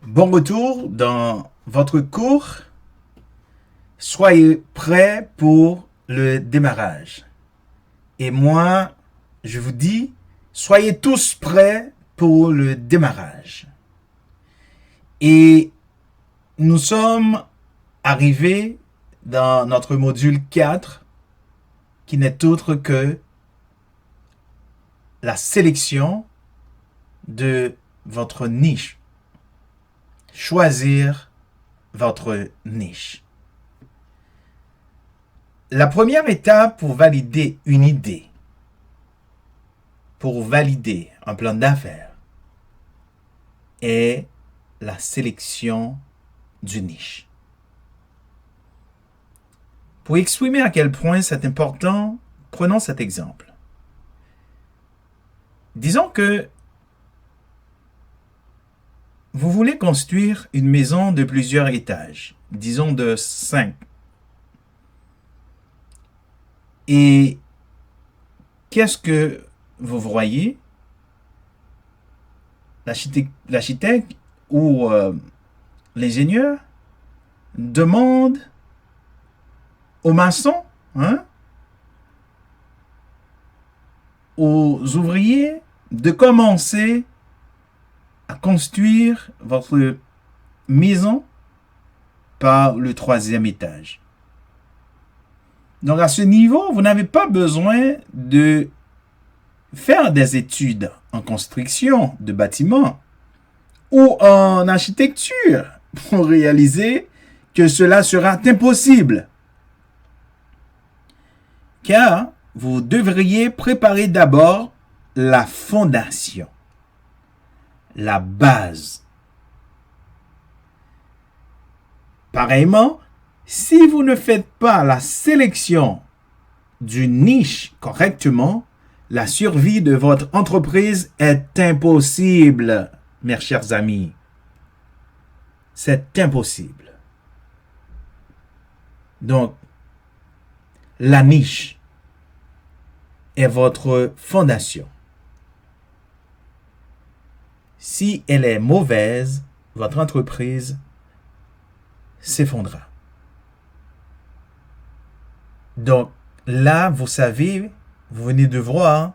Bon retour dans votre cours. Soyez prêts pour le démarrage. Et moi, je vous dis, soyez tous prêts pour le démarrage. Et nous sommes arrivés dans notre module 4, qui n'est autre que la sélection de votre niche. Choisir votre niche. La première étape pour valider une idée, pour valider un plan d'affaires, est la sélection du niche. Pour exprimer à quel point c'est important, prenons cet exemple. Disons que vous voulez construire une maison de plusieurs étages, disons de 5. Et qu'est-ce que vous voyez? L'architecte ou l'ingénieur demande aux maçons, aux ouvriers de commencer à construire votre maison par le 3e étage. Donc à ce niveau, vous n'avez pas besoin de faire des études en construction de bâtiments ou en architecture pour réaliser que cela sera impossible. Car vous devriez préparer d'abord la fondation, la base. Pareillement, si vous ne faites pas la sélection d'une niche correctement, la survie de votre entreprise est impossible, mes chers amis. C'est impossible. Donc, la niche est votre fondation. Si elle est mauvaise, votre entreprise s'effondrera. Donc là, vous savez, vous venez de voir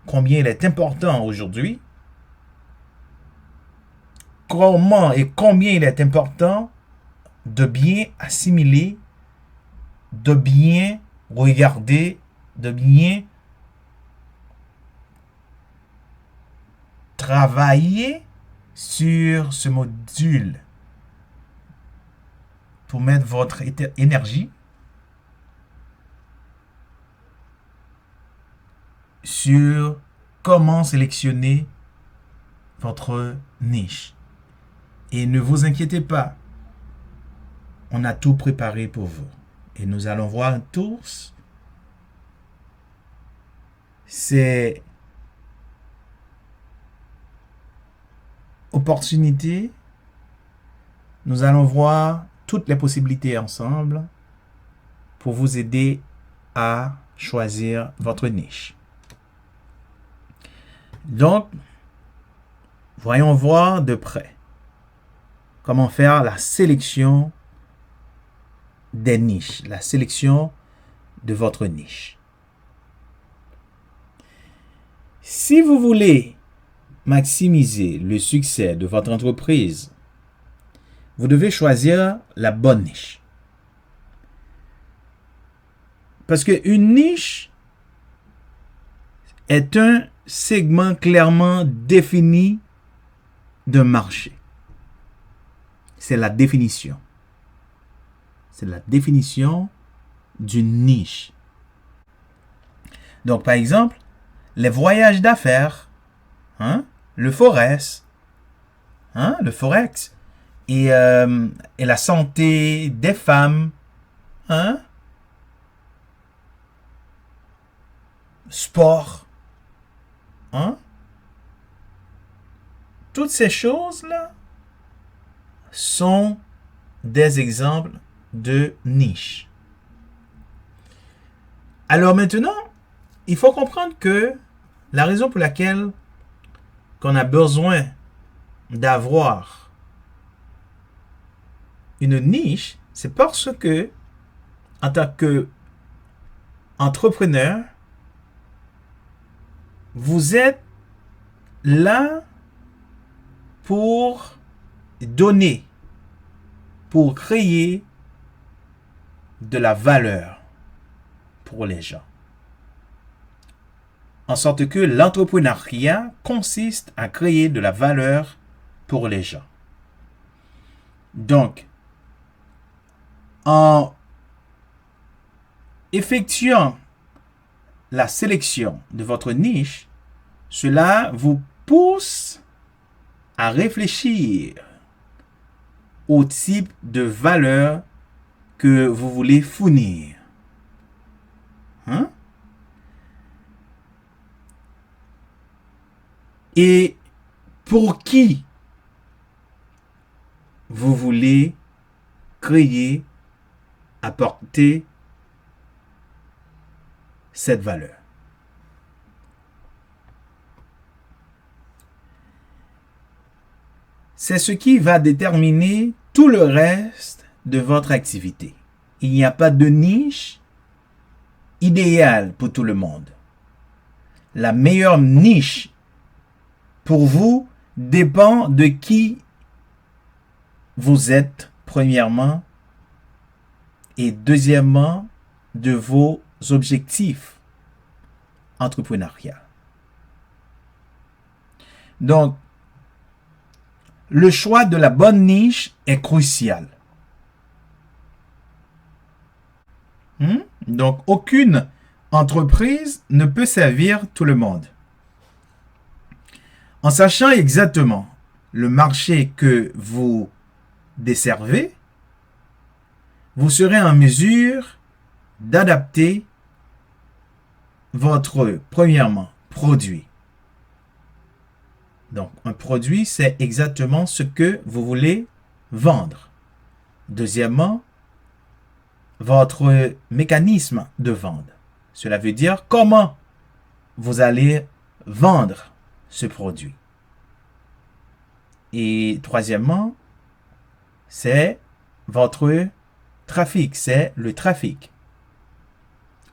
combien il est important aujourd'hui, comment et combien il est important de bien assimiler, de bien regarder, de bien travailler sur ce module pour mettre votre énergie sur comment sélectionner votre niche. Et ne vous inquiétez pas, on a tout préparé pour vous. Et nous allons voir tous ces opportunités. Nous allons voir toutes les possibilités ensemble pour vous aider à choisir votre niche. Donc, voyons voir de près comment faire la sélection des niches, la sélection de votre niche. Si vous voulez maximiser le succès de votre entreprise, vous devez choisir la bonne niche. Parce qu'une niche est un segment clairement défini d'un marché. C'est la définition. C'est la définition d'une niche. Donc, par exemple, les voyages d'affaires, le forex, et la santé des femmes, sport, toutes ces choses-là sont des exemples de niche. Alors maintenant, il faut comprendre que la raison pour laquelle qu'on a besoin d'avoir une niche, c'est parce que, en tant qu'entrepreneur, vous êtes là pour donner, pour créer de la valeur pour les gens. En sorte que l'entrepreneuriat consiste à créer de la valeur pour les gens. Donc, en effectuant la sélection de votre niche, cela vous pousse à réfléchir au type de valeur que vous voulez fournir. Hein? Et pour qui vous voulez créer, apporter cette valeur. C'est ce qui va déterminer tout le reste de votre activité. Il n'y a pas de niche idéale pour tout le monde. La meilleure niche pour vous dépend de qui vous êtes, premièrement, et deuxièmement, de vos objectifs entrepreneuriaux. Donc, le choix de la bonne niche est crucial. Donc, aucune entreprise ne peut servir tout le monde. En sachant exactement le marché que vous desservez, vous serez en mesure d'adapter votre, premièrement, produit. Donc, un produit, c'est exactement ce que vous voulez vendre. Deuxièmement, votre mécanisme de vente. Cela veut dire comment vous allez vendre ce produit. Et troisièmement, c'est votre trafic, c'est le trafic.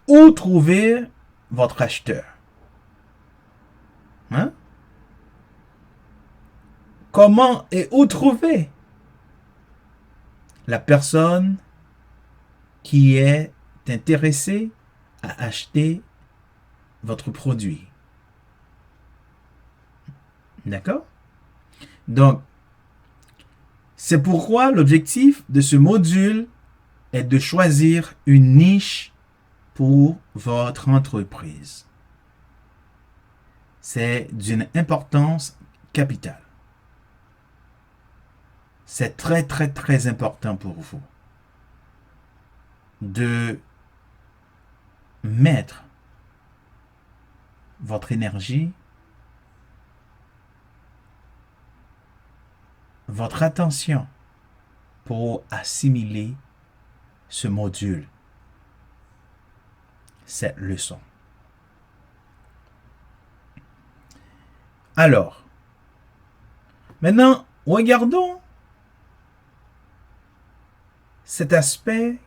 Où trouver votre acheteur? Hein? Comment et où trouver la personne qui est intéressée à acheter votre produit? D'accord? Donc, c'est pourquoi l'objectif de ce module est de choisir une niche pour votre entreprise. C'est d'une importance capitale. C'est très, très, très important pour vous de mettre votre énergie, votre attention pour assimiler ce module, cette leçon. Alors, maintenant, regardons cet aspect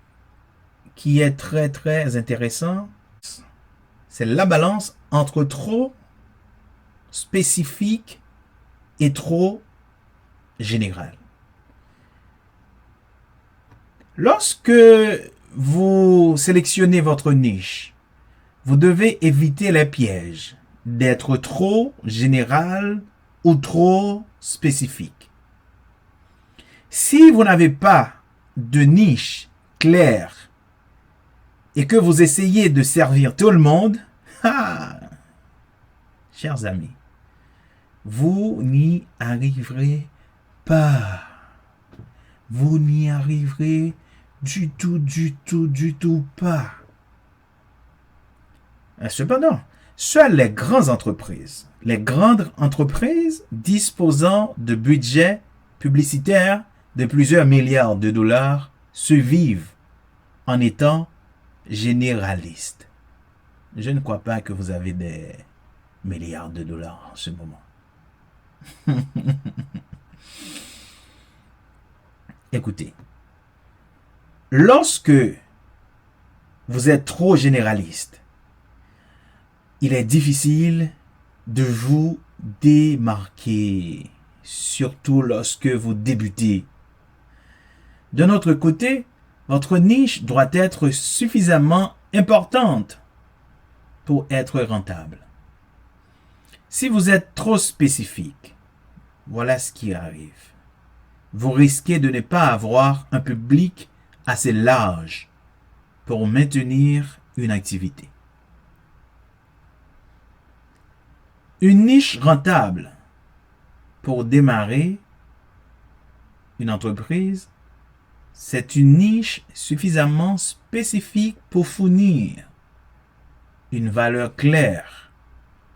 qui est très, très intéressant. C'est la balance entre trop spécifique et trop général. Lorsque vous sélectionnez votre niche, vous devez éviter les pièges d'être trop général ou trop spécifique. Si vous n'avez pas de niche claire et que vous essayez de servir tout le monde, chers amis, vous n'y arriverez pas. Vous n'y arriverez du tout pas. Cependant, seules les grandes entreprises disposant de budgets publicitaires de plusieurs milliards de dollars survivent en étant généralistes. Je ne crois pas que vous avez des milliards de dollars en ce moment. Écoutez, Lorsque vous êtes trop généraliste, il est difficile de vous démarquer, surtout lorsque vous débutez. De notre côté, votre niche doit être suffisamment importante pour être rentable. Si vous êtes trop spécifique, voilà ce qui arrive. Vous risquez de ne pas avoir un public assez large pour maintenir une activité. Une niche rentable pour démarrer une entreprise, c'est une niche suffisamment spécifique pour fournir une valeur claire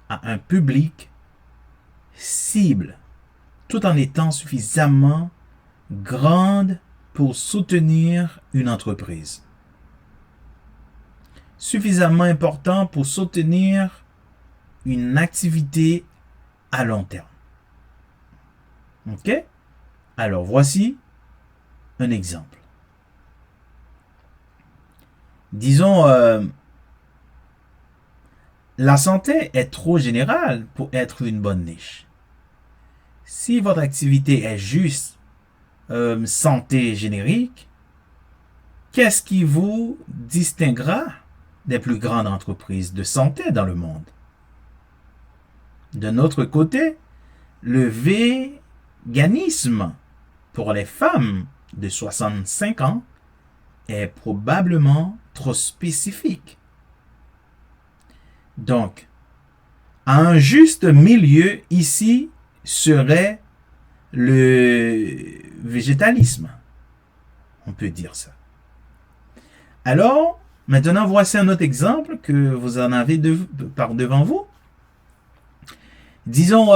à un public cible, tout en étant suffisamment grande pour soutenir une entreprise. Suffisamment important pour soutenir une activité à long terme. OK? Alors, voici un exemple. Disons, la santé est trop générale pour être une bonne niche. Si votre activité est juste santé générique, qu'est-ce qui vous distinguera des plus grandes entreprises de santé dans le monde? De notre côté, le véganisme pour les femmes de 65 ans est probablement trop spécifique. Donc, un juste milieu ici serait le végétalisme. On peut dire ça. Alors, maintenant, voici un autre exemple que vous en avez par devant vous. Disons,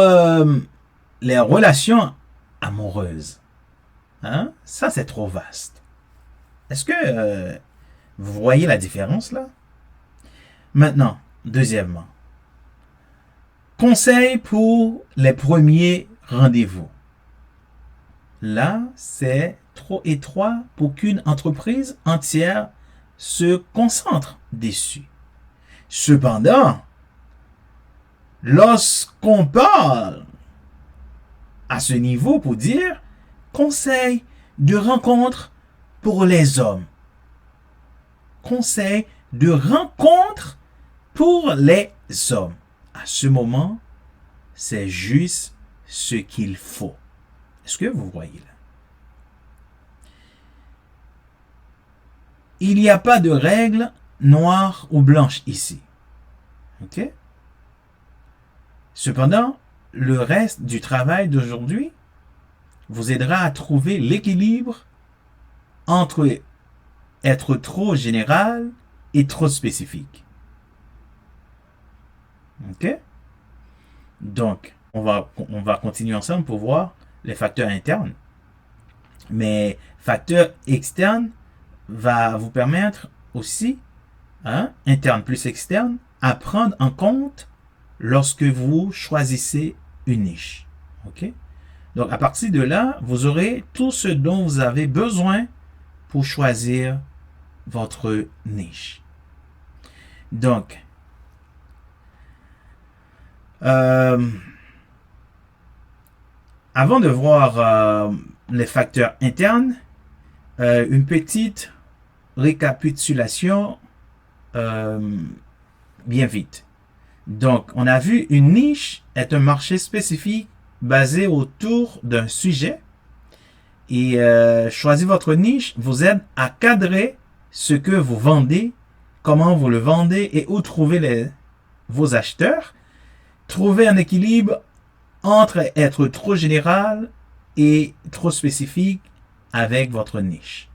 les relations amoureuses. Hein? Ça, c'est trop vaste. Est-ce que vous voyez la différence là? Maintenant, deuxièmement, conseil pour les premiers rendez-vous. Là, c'est trop étroit pour qu'une entreprise entière se concentre dessus. Cependant, lorsqu'on parle à ce niveau pour dire conseil de rencontre pour les hommes, conseil de rencontre pour les hommes, à ce moment, c'est juste ce qu'il faut. Est-ce que vous voyez là? Il n'y a pas de règle noire ou blanche ici. OK? Cependant, le reste du travail d'aujourd'hui vous aidera à trouver l'équilibre entre être trop général et trop spécifique. OK? Donc, on va continuer ensemble pour voir les facteurs internes. Mais facteurs externes va vous permettre aussi, interne plus externe, à prendre en compte lorsque vous choisissez une niche. OK? Donc, à partir de là, vous aurez tout ce dont vous avez besoin pour choisir votre niche. Donc, avant de voir les facteurs internes, une petite récapitulation bien vite. Donc, on a vu une niche est un marché spécifique basé autour d'un sujet et choisir votre niche vous aide à cadrer ce que vous vendez, comment vous le vendez et où trouver vos acheteurs. Trouver un équilibre entre être trop général et trop spécifique avec votre niche.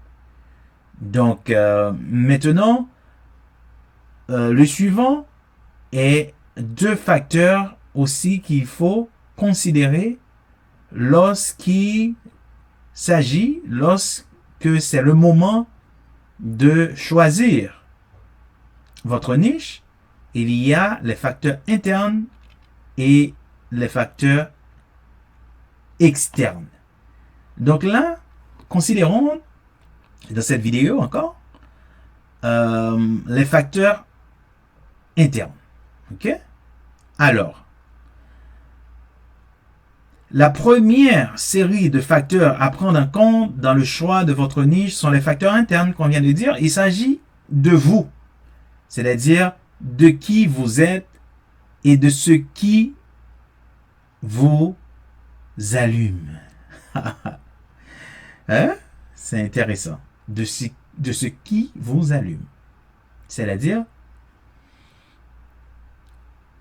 Donc, maintenant, le suivant est 2 facteurs aussi qu'il faut considérer lorsque c'est le moment de choisir votre niche. Il y a les facteurs internes et les facteurs externes. Donc là, considérons dans cette vidéo encore, les facteurs internes. OK? Alors, la première série de facteurs à prendre en compte dans le choix de votre niche sont les facteurs internes qu'on vient de dire. Il s'agit de vous, c'est-à-dire de qui vous êtes et de ce qui vous allume. Hein? C'est intéressant. De ce qui vous allume. C'est-à-dire,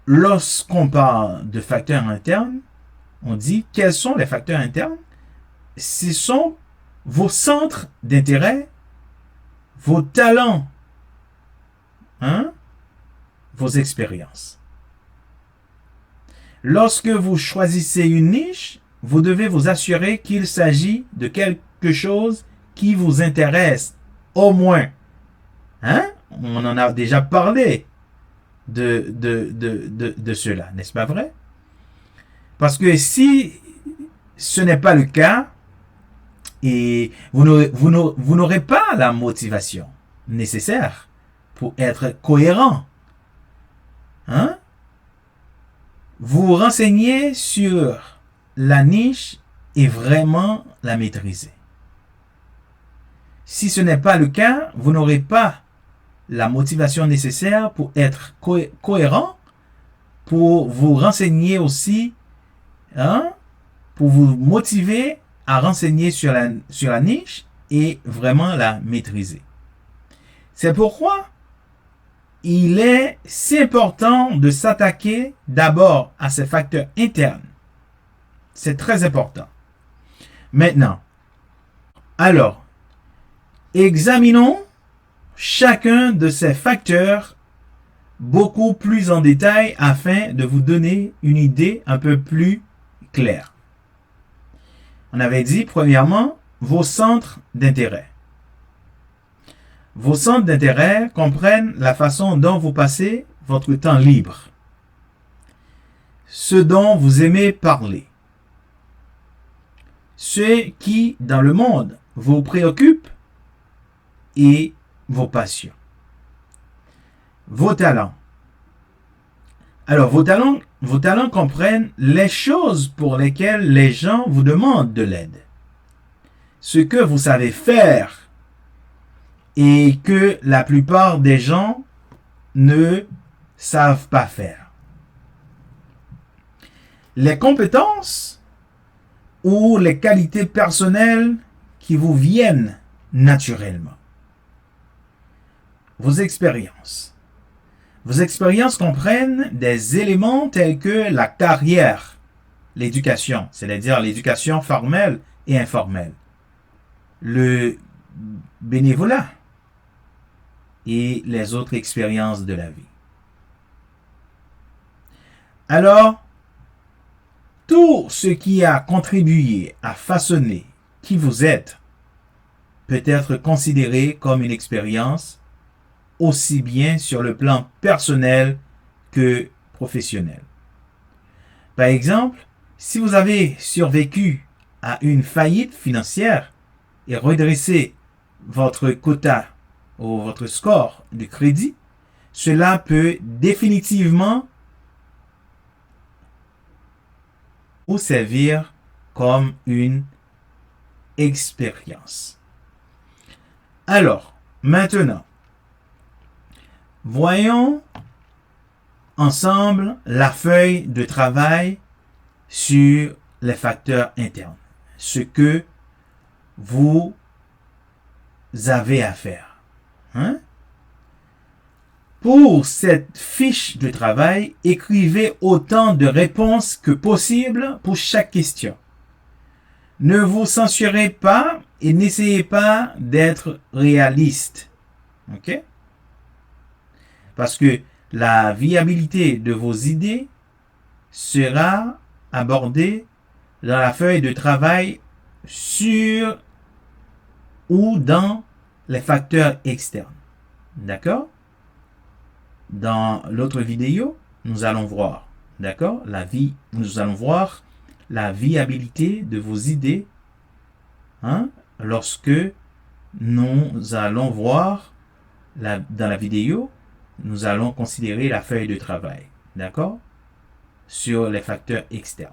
lorsqu'on parle de facteurs internes, on dit quels sont les facteurs internes. Ce sont vos centres d'intérêt, vos talents, hein, vos expériences. Lorsque vous choisissez une niche, vous devez vous assurer qu'il s'agit de quelque chose qui vous intéresse, au moins. Hein? On en a déjà parlé de cela, n'est-ce pas vrai? Parce que si ce n'est pas le cas, et vous n'aurez pas la motivation nécessaire pour être cohérent. Hein? Vous renseignez sur la niche et vraiment la maîtriser. Si ce n'est pas le cas, vous n'aurez pas la motivation nécessaire pour être cohérent, pour vous renseigner aussi, hein, pour vous motiver à renseigner sur la niche et vraiment la maîtriser. C'est pourquoi il est si important de s'attaquer d'abord à ces facteurs internes. C'est très important. Maintenant, alors, examinons chacun de ces facteurs beaucoup plus en détail afin de vous donner une idée un peu plus claire. On avait dit, premièrement, vos centres d'intérêt. Vos centres d'intérêt comprennent la façon dont vous passez votre temps libre, ce dont vous aimez parler, ce qui, dans le monde, vous préoccupe et vos passions. Vos talents. Alors, vos talents comprennent les choses pour lesquelles les gens vous demandent de l'aide. Ce que vous savez faire et que la plupart des gens ne savent pas faire. Les compétences ou les qualités personnelles qui vous viennent naturellement. Vos expériences. Vos expériences comprennent des éléments tels que la carrière, l'éducation, c'est-à-dire l'éducation formelle et informelle, le bénévolat et les autres expériences de la vie. Alors, tout ce qui a contribué à façonner qui vous êtes peut être considéré comme une expérience aussi bien sur le plan personnel que professionnel. Par exemple, si vous avez survécu à une faillite financière et redressé votre quota ou votre score de crédit, cela peut définitivement vous servir comme une expérience. Alors, maintenant, voyons ensemble la feuille de travail sur les facteurs internes, ce que vous avez à faire. Hein? Pour cette fiche de travail, écrivez autant de réponses que possible pour chaque question. Ne vous censurez pas et n'essayez pas d'être réaliste. OK? Parce que la viabilité de vos idées sera abordée dans la feuille de travail sur ou dans les facteurs externes. D'accord? Dans l'autre vidéo, nous allons voir, d'accord, nous allons voir la viabilité de vos idées, hein, lorsque nous allons voir dans la vidéo, nous allons considérer la feuille de travail. D'accord? Sur les facteurs externes.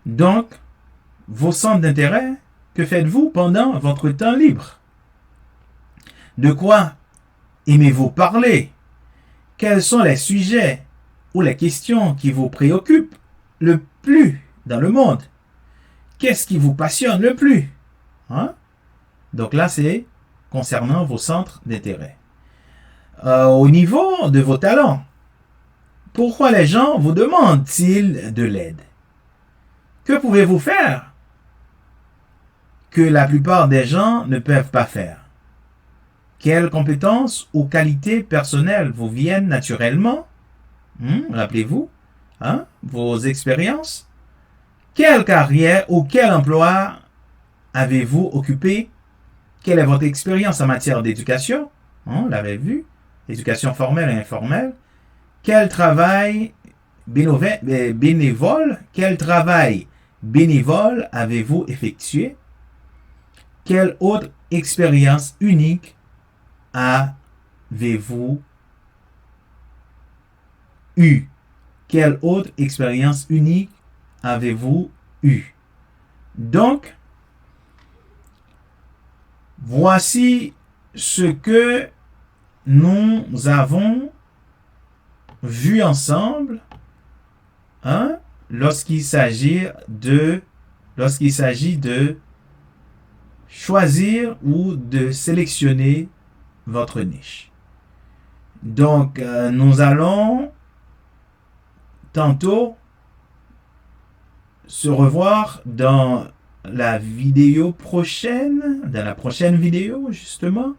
Donc, vos centres d'intérêt, que faites-vous pendant votre temps libre? De quoi aimez-vous parler? Quels sont les sujets ou les questions qui vous préoccupent le plus dans le monde? Qu'est-ce qui vous passionne le plus? Hein? Donc là, c'est concernant vos centres d'intérêt. Au niveau de vos talents, pourquoi les gens vous demandent-ils de l'aide? Que pouvez-vous faire que la plupart des gens ne peuvent pas faire? Quelles compétences ou qualités personnelles vous viennent naturellement? Rappelez-vous, vos expériences. Quelle carrière ou quel emploi avez-vous occupé? Quelle est votre expérience en matière d'éducation? On l'avait vu, éducation formelle et informelle. Quel travail bénévole avez-vous effectué? Quelle autre expérience unique avez-vous eu? Quelle autre expérience unique avez-vous eu? Donc, voici ce que nous avons vu ensemble lorsqu'il s'agit de choisir ou de sélectionner votre niche. Donc, nous allons tantôt se revoir dans la vidéo prochaine, dans la prochaine vidéo justement,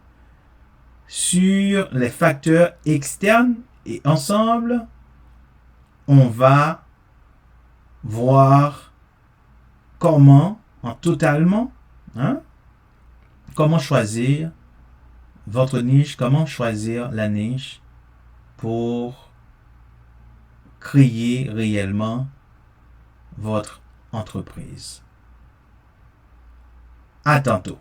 sur les facteurs externes, et ensemble, on va voir comment, comment choisir votre niche, comment choisir la niche pour créer réellement votre entreprise. À tantôt.